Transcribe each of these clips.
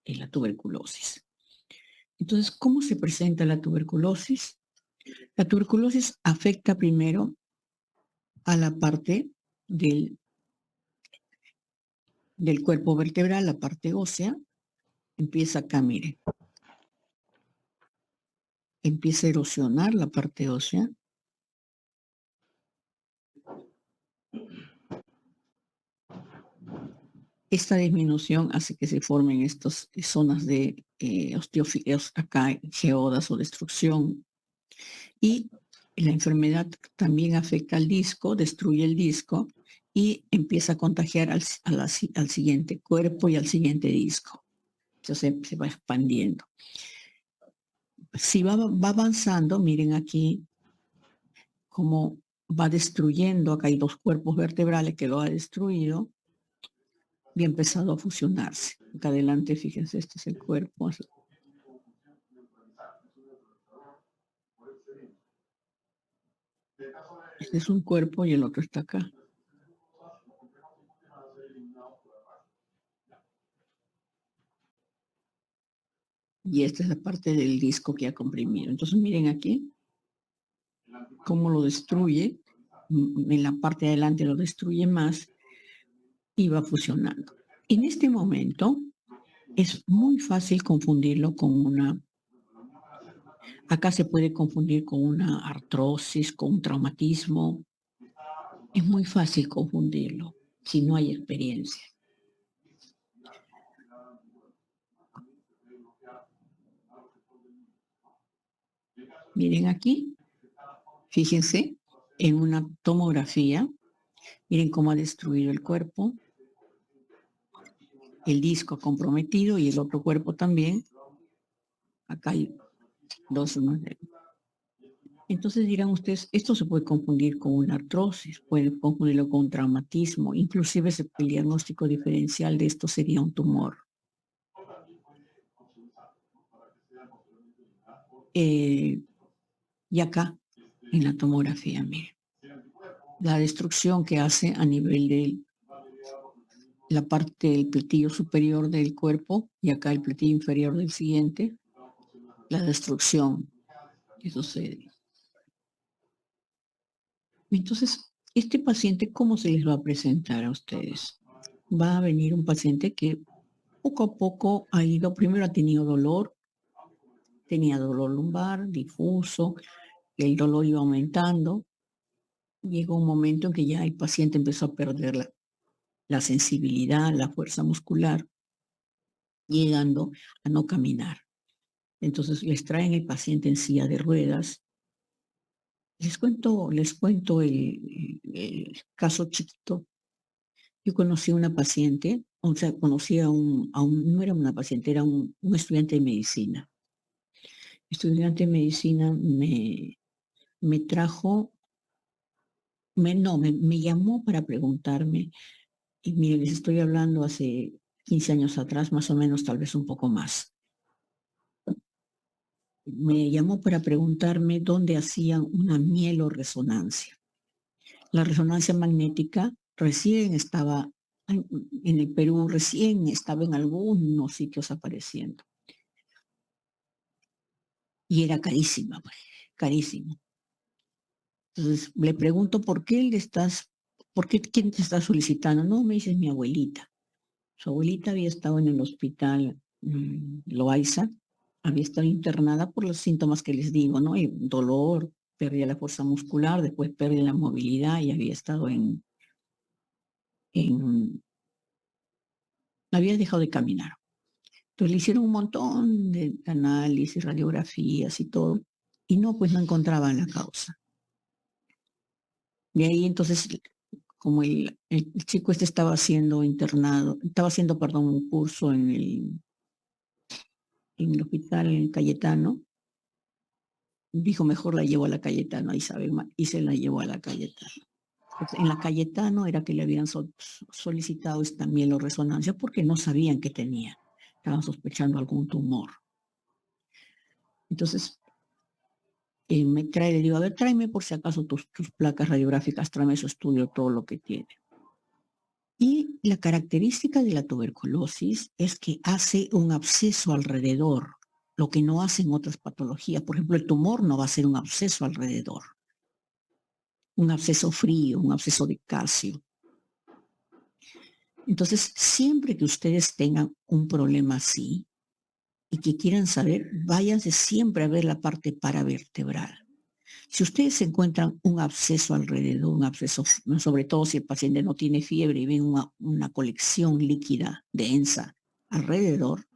en la tuberculosis. Entonces, ¿cómo se presenta la tuberculosis? La tuberculosis afecta primero a la parte del cuerpo vertebral, la parte ósea. Empieza acá, mire. Empieza a erosionar la parte ósea. Esta disminución hace que se formen estas zonas de acá, geodas o destrucción. Y la enfermedad también afecta al disco, destruye el disco y empieza a contagiar al siguiente cuerpo y al siguiente disco. Entonces se va expandiendo. Si va avanzando, miren aquí cómo va destruyendo. Acá hay 2 cuerpos vertebrales que lo ha destruido y ha empezado a fusionarse. Acá adelante, fíjense, este es el cuerpo. Este es un cuerpo y el otro está acá. Y esta es la parte del disco que ha comprimido. Entonces miren aquí cómo lo destruye. En la parte de adelante lo destruye más y va fusionando. En este momento es muy fácil confundirlo con una... Acá se puede confundir con una artrosis, con un traumatismo. Es muy fácil confundirlo si no hay experiencia. Miren aquí, fíjense en una tomografía, miren cómo ha destruido el cuerpo, el disco comprometido y el otro cuerpo también. Acá hay 2. Entonces dirán ustedes, esto se puede confundir con una artrosis, puede confundirlo con un traumatismo, inclusive el diagnóstico diferencial de esto sería un tumor. Y acá, en la tomografía, miren, la destrucción que hace a nivel de la parte del platillo superior del cuerpo y acá el platillo inferior del siguiente, la destrucción que sucede. Entonces, este paciente, ¿cómo se les va a presentar a ustedes? Va a venir un paciente que poco a poco ha ido, primero ha tenido dolor, tenía dolor lumbar, difuso, el dolor iba aumentando. Llegó un momento en que ya el paciente empezó a perder la sensibilidad, la fuerza muscular, llegando a no caminar. Entonces les traen el paciente en silla de ruedas. Les cuento el caso chiquito. Yo conocí a una paciente, o sea, conocí no era una paciente, era un estudiante de medicina. Estudiante de medicina me trajo, me llamó para preguntarme, y mire, les estoy hablando hace 15 años atrás, más o menos, tal vez un poco más. Me llamó para preguntarme dónde hacían una mieloresonancia. La resonancia magnética recién estaba en el Perú, recién estaba en algunos sitios apareciendo. Y era carísima, pues, carísimo. Entonces le pregunto, quién te está solicitando? No, me dice mi abuelita. Su abuelita había estado en el hospital Loaiza, había estado internada por los síntomas que les digo, ¿no? Dolor, pérdida de la fuerza muscular, después pérdida de la movilidad y había estado había dejado de caminar. Entonces le hicieron un montón de análisis, radiografías y todo, y no, pues no encontraban la causa. De ahí entonces, como el chico este estaba haciendo un curso en el hospital Cayetano, dijo, mejor la llevo a la Cayetano, ahí sabe, y se la llevó a la Cayetano. Entonces, en la Cayetano era que le habían solicitado esta mieloresonancia porque no sabían qué tenía, estaban sospechando algún tumor. Entonces, le digo, a ver, tráeme por si acaso tus placas radiográficas, tráeme su estudio, todo lo que tiene. Y la característica de la tuberculosis es que hace un absceso alrededor, lo que no hacen otras patologías. Por ejemplo, el tumor no va a ser un absceso alrededor, un absceso frío, un absceso de calcio. Entonces, siempre que ustedes tengan un problema así y que quieran saber, váyanse siempre a ver la parte paravertebral. Si ustedes encuentran un absceso alrededor, un absceso, sobre todo si el paciente no tiene fiebre y ven una colección líquida densa alrededor,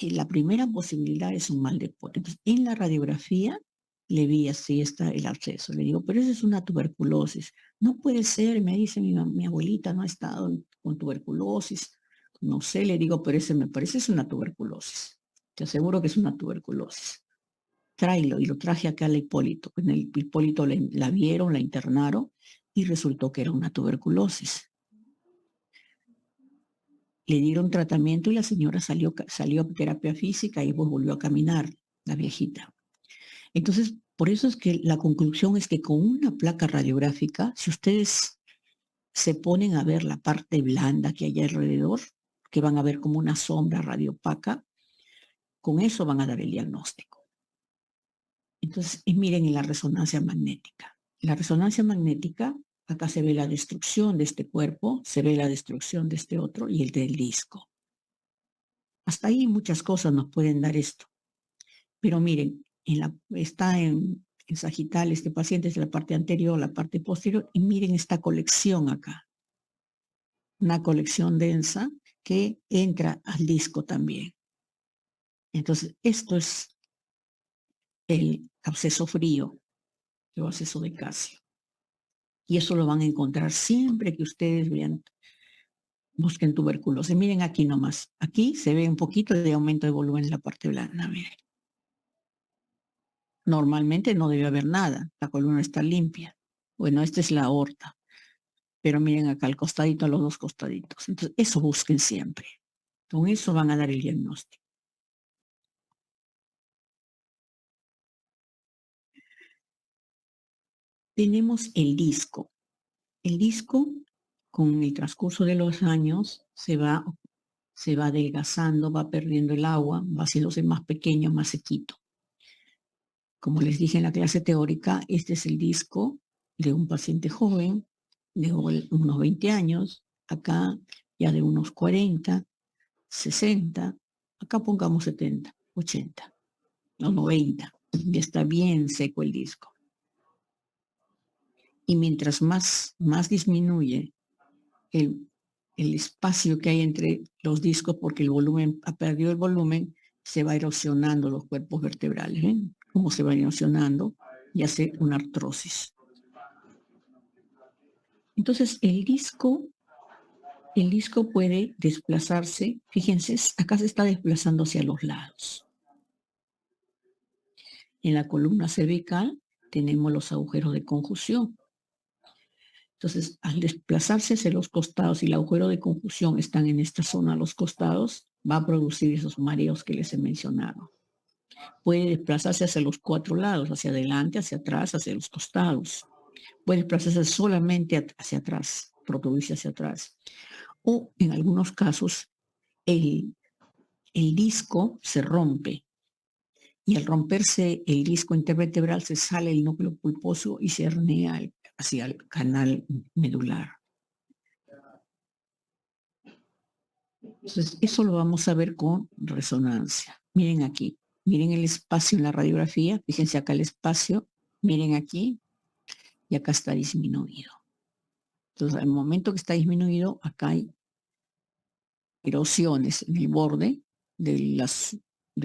la primera posibilidad es un mal de pote. Entonces, en la radiografía le vi así está el absceso. Le digo, pero eso es una tuberculosis. No puede ser, me dice mi abuelita, no ha estado con tuberculosis. No sé, le digo, pero ese me parece es una tuberculosis. Te aseguro que es una tuberculosis. Tráelo, y lo traje acá al Hipólito. En el Hipólito la vieron, la internaron y resultó que era una tuberculosis. Le dieron tratamiento y la señora salió a terapia física y pues volvió a caminar, la viejita. Entonces, por eso es que la conclusión es que con una placa radiográfica, si ustedes se ponen a ver la parte blanda que hay alrededor, que van a ver como una sombra radiopaca, con eso van a dar el diagnóstico. Entonces, y miren en la resonancia magnética. En la resonancia magnética, acá se ve la destrucción de este cuerpo, se ve la destrucción de este otro y el del disco. Hasta ahí muchas cosas nos pueden dar esto. Pero miren, está en sagital este paciente es la parte anterior, la parte posterior, y miren esta colección acá. Una colección densa que entra al disco también. Entonces, esto es el absceso frío, el absceso de calcio. Y eso lo van a encontrar siempre que ustedes vean, busquen tuberculosis. Miren aquí nomás. Aquí se ve un poquito de aumento de volumen en la parte blanda. Miren. Normalmente no debe haber nada. La columna está limpia. Bueno, esta es la aorta. Pero miren acá al costadito, a los dos costaditos. Entonces, eso busquen siempre. Con eso van a dar el diagnóstico. Tenemos el disco. El disco, con el transcurso de los años, se va adelgazando, va perdiendo el agua, va haciéndose más pequeño, más sequito. Como les dije en la clase teórica, este es el disco de un paciente joven, de unos 20 años, acá ya de unos 40, 60, acá pongamos 70, 80, no 90, ya está bien seco el disco. Y mientras más disminuye el espacio que hay entre los discos, porque el volumen ha perdido el volumen, se va erosionando los cuerpos vertebrales. ¿Ven cómo se va erosionando y hace una artrosis? Entonces, el disco puede desplazarse, fíjense, acá se está desplazando hacia los lados. En la columna cervical tenemos los agujeros de conjunción. Entonces, al desplazarse hacia los costados y el agujero de conjunción están en esta zona a los costados, va a producir esos mareos que les he mencionado. Puede desplazarse hacia los cuatro lados, hacia adelante, hacia atrás, hacia los costados. Puede desplazarse solamente hacia atrás, producirse hacia atrás. O en algunos casos, el disco se rompe. Y al romperse el disco intervertebral se sale el núcleo pulposo y se hernia hacia el canal medular. Entonces, eso lo vamos a ver con resonancia. Miren aquí, miren el espacio en la radiografía, fíjense acá el espacio, miren aquí, y acá está disminuido. Entonces, al momento que está disminuido, acá hay erosiones en el borde de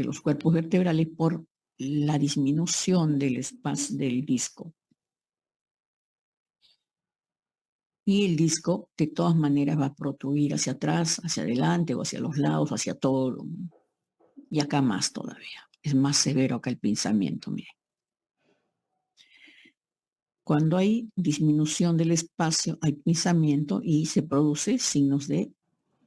los cuerpos vertebrales por la disminución del espacio del disco. Y el disco, de todas maneras, va a protruir hacia atrás, hacia adelante o hacia los lados, hacia todo. Y acá más todavía. Es más severo acá el pinzamiento, miren. Cuando hay disminución del espacio, hay pinzamiento y se produce signos de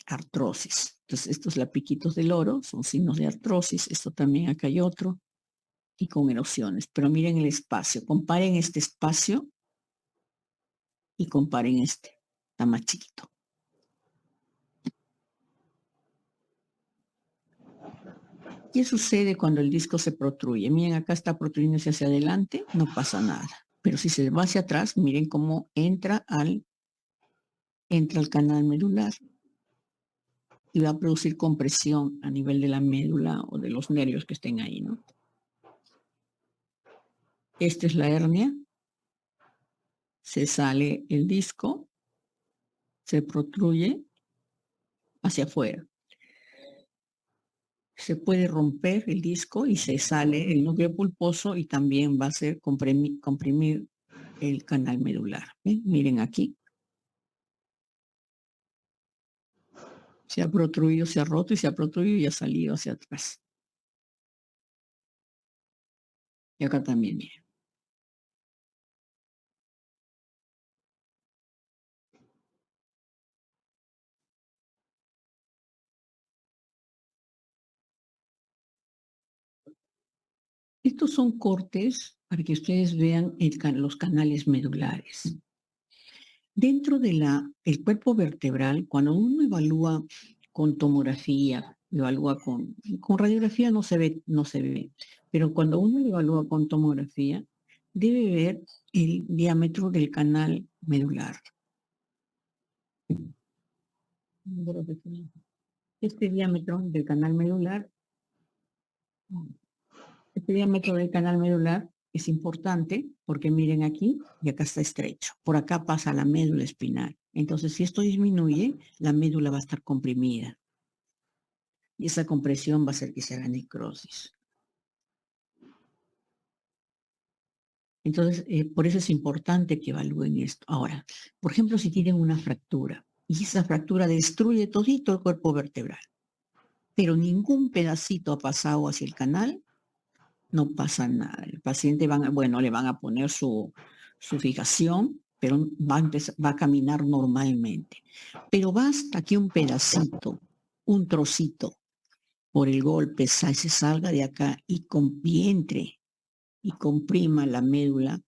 artrosis. Entonces, estos lapiquitos del oro son signos de artrosis. Esto también acá hay otro. Y con erosiones. Pero miren el espacio. Comparen este espacio y comparen este. Está más chiquito. ¿Qué sucede cuando el disco se protruye? Miren, acá está protruyéndose hacia adelante, no pasa nada. Pero si se va hacia atrás, miren cómo entra al canal medular y va a producir compresión a nivel de la médula o de los nervios que estén ahí, ¿no? Esta es la hernia, se sale el disco, se protruye hacia afuera. Se puede romper el disco y se sale el núcleo pulposo y también va a hacer comprimir el canal medular. ¿Ven? Miren aquí, se ha protruido, se ha roto y se ha protruido y ha salido hacia atrás. Y acá también, miren. Estos son cortes para que ustedes vean los canales medulares. Dentro del cuerpo vertebral, cuando uno evalúa con tomografía, evalúa con radiografía no se ve, pero cuando uno lo evalúa con tomografía, debe ver el diámetro del canal medular. Este diámetro del canal medular, este diámetro del canal medular es importante porque miren aquí y acá está estrecho. Por acá pasa la médula espinal. Entonces, si esto disminuye, la médula va a estar comprimida. Y esa compresión va a hacer que se haga necrosis. Entonces, por eso es importante que evalúen esto. Ahora, por ejemplo, si tienen una fractura y esa fractura destruye todito el cuerpo vertebral, pero ningún pedacito ha pasado hacia el canal, no pasa nada. El paciente le van a poner su fijación, pero va a caminar normalmente. Pero basta que un pedacito, un trocito, por el golpe se salga de acá y entre y comprima la médula,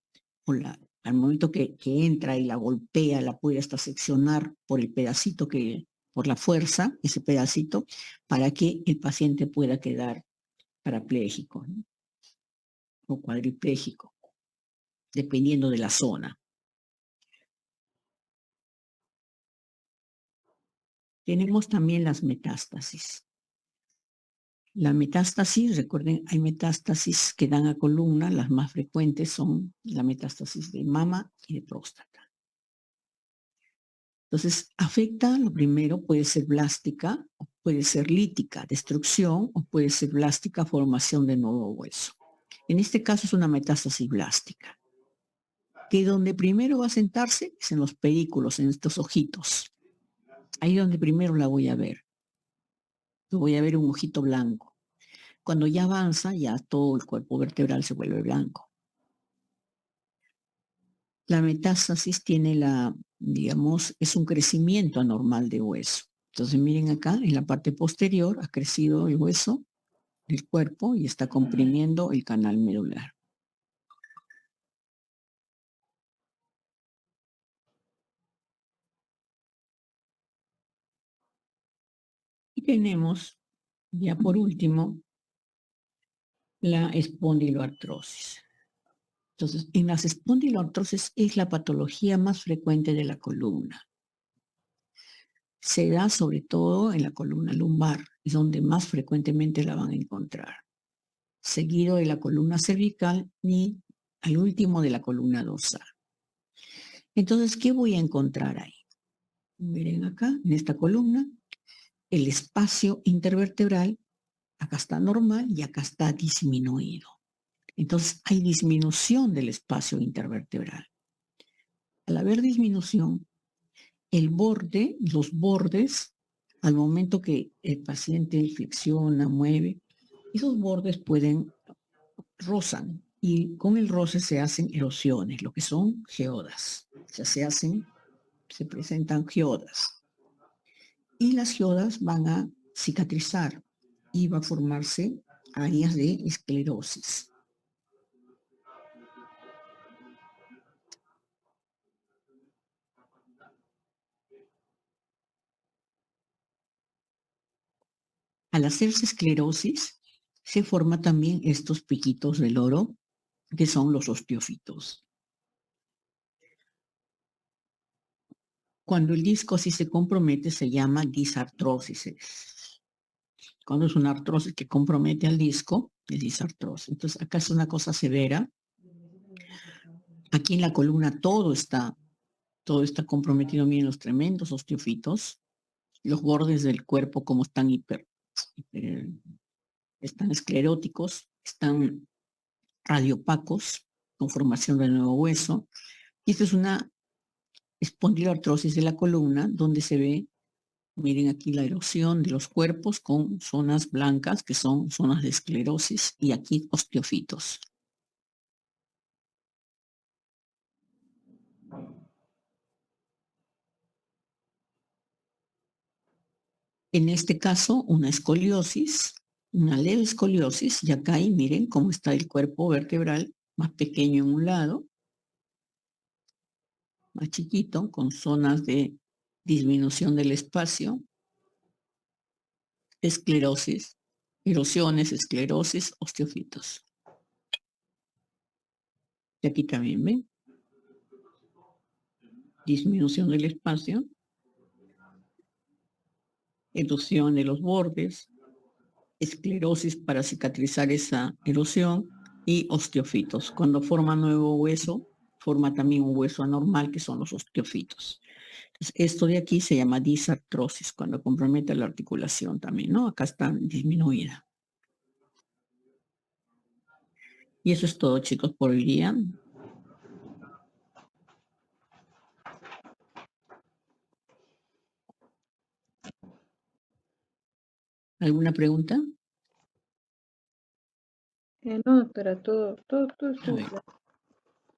al momento que entra y la golpea, la puede hasta seccionar por el pedacito por la fuerza, ese pedacito, para que el paciente pueda quedar parapléjico, ¿no? O cuadripléjico, dependiendo de la zona. Tenemos también las metástasis. La metástasis, recuerden, hay metástasis que dan a columna, las más frecuentes son la metástasis de mama y de próstata. Entonces, afecta, lo primero, puede ser blástica, puede ser lítica, destrucción, o puede ser blástica, formación de nuevo hueso. En este caso es una metástasis blástica, que donde primero va a sentarse es en los pedículos, en estos ojitos. Ahí donde primero la voy a ver. Yo voy a ver un ojito blanco. Cuando ya avanza, ya todo el cuerpo vertebral se vuelve blanco. La metástasis tiene digamos, es un crecimiento anormal de hueso. Entonces miren acá, en la parte posterior ha crecido el hueso del cuerpo y está comprimiendo el canal medular. Y tenemos, ya por último, la espondiloartrosis. Entonces, en las espondiloartrosis es la patología más frecuente de la columna. Se da sobre todo en la columna lumbar, es donde más frecuentemente la van a encontrar, seguido de la columna cervical y al último de la columna dorsal. Entonces, ¿qué voy a encontrar ahí? Miren acá, en esta columna, el espacio intervertebral, acá está normal y acá está disminuido. Entonces, hay disminución del espacio intervertebral. Al haber disminución, los bordes, al momento que el paciente flexiona, mueve, esos bordes rozan y con el roce se hacen erosiones, lo que son geodas. O sea, se presentan geodas. Y las geodas van a cicatrizar y va a formarse áreas de esclerosis. Al hacerse esclerosis, se forma también estos piquitos del oro, que son los osteofitos. Cuando el disco así se compromete, se llama disartrosis. Cuando es una artrosis que compromete al disco, es disartrosis. Entonces, acá es una cosa severa. Aquí en la columna todo está comprometido. Miren los tremendos osteofitos. Los bordes del cuerpo como están están escleróticos, están radiopacos, con formación de nuevo hueso. Y esta es una espondiloartrosis de la columna, donde se ve, miren aquí la erosión de los cuerpos con zonas blancas, que son zonas de esclerosis, y aquí osteofitos. En este caso, una escoliosis, una leve escoliosis, y acá, y miren cómo está el cuerpo vertebral, más pequeño en un lado, más chiquito, con zonas de disminución del espacio, esclerosis, erosiones, esclerosis, osteofitos. Y aquí también ven, disminución del espacio, erosión de los bordes, esclerosis para cicatrizar esa erosión y osteofitos. Cuando forma nuevo hueso, forma también un hueso anormal que son los osteofitos. Entonces, esto de aquí se llama disartrosis, cuando compromete la articulación también, ¿no? Acá está disminuida. Y eso es todo, chicos, por el día. ¿Alguna pregunta? No, doctora, todo A estuvo ver. claro.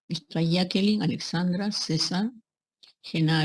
Está Jacqueline, Alexandra, César, Genaro.